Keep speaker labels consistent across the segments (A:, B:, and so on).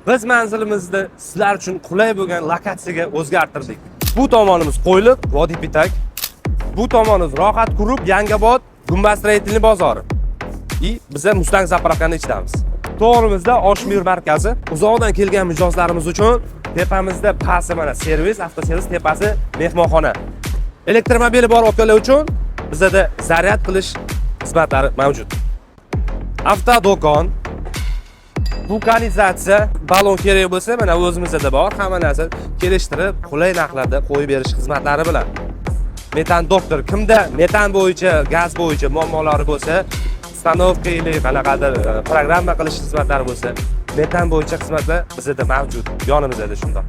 A: Biz manzilimizni sizlar uchun qulay bo'lgan lokatsiyaga o'zgartirdik. Bu tomonimiz Qo'yliq, Vodiy Pitak. Bu tomonimiz Rohat Quruq, Yangobod, Gumbastроительный bozori. Biz Mustang zapravkani ichidamiz. To'g'rimizda Oshmir markazi. Uzoqdan kelgan mijozlarimiz uchun tepamizda pasi mana servis, avtoservis, tepasi mehmonxona. Elektromobili bor okalar uchun bizda zaryad qilish xizmatlari mavjud. Avtodo'kon, vulkanizatsiya, balon kerak bo'lsa, mana o'zimizda bor. Hamma narsa kelishtirib, qulay narxlarda qo'yib berish xizmatlari bilan. Metan doktor, kimda metan bo'yicha, gaz bo'yicha muammolari bo'lsa, stanovka ili qanaqadir programma qilish xizmatlari bo'lsa, metan bo'yicha xizmatlar bizda mavjud, yonimizda shundoq.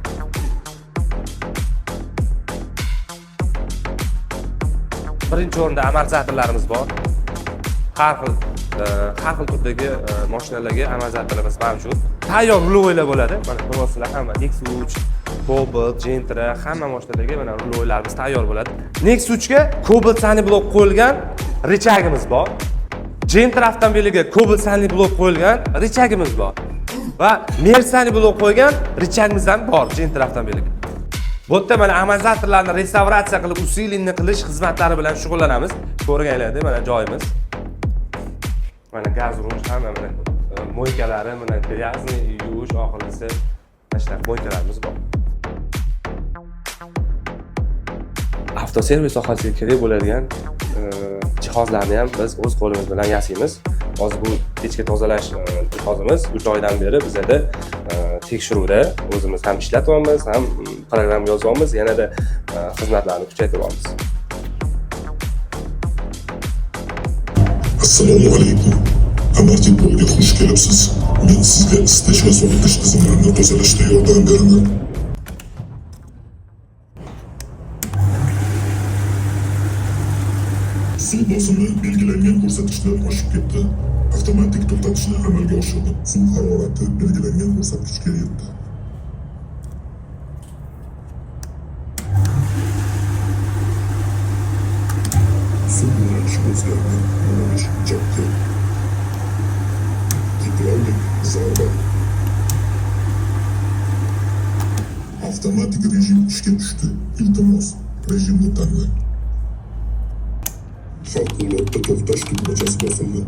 A: Birinchi o'rinda amortizatorlarimiz bor. Har xil turdagi mashinalarga amortizatorlarimiz mavjud. Tayyor ruloylar bo'ladi. Mana ko'ryapsizlar, hamma Nexus, Cobalt, Gentra, hamma mashinalarga mana ruloylarimiz tayyor bo'ladi. Nexusga Cobalt sanli blok qo'yilgan richagimiz bor. Gentra avtomobiliga Cobalt sanli blok qo'yilgan richagimiz bor. Va Mercedes sanli blok qo'ygan richagimiz ham bor Gentra avtomobiliga. Bu yerda mana amortizatorlarni restavratsiya qilib, usilinni qilish xizmatlari bilan shug'ullanamiz. Ko'rganinglarda mana joyimiz. Mana gaz ruj, hamma mana moykalari, mana gryazniy yuvish oxirgisi mana shunaqa moykalarimiz bor. Avtoservis sohasiga kerak bo'ladigan jihozlarni ham biz o'z qo'limiz bilan yasaymiz. Hozir bu pechka tozalash jihozimiz 3 oydan beri bizda tekshiruvda, o'zimiz ham ishlatyapmiz, ham program yozyapmiz, yanada xizmatlarni kuchaytiryapmiz.
B: Assalomu alaykum. Amartipolga xush kelibsiz. Men sizga isitish va sovutish tizimlarini tozalashda yordam beraman. Suv bosimi belgilangan ko'rsatkichdan oshib ketdi. Avtomatik to'xtatishni amalga oshirdi. Suv harorati belgilangan ko'rsatkichga yetdi. Suv yo'nalishi o'zgardi. Yo'nalish chapga. Gidravlik zarba. Avtomatik rejim ishga tushdi. Iltimos, rejimni tanlang. Favqulodda to'xtash tugmachasi bosildi.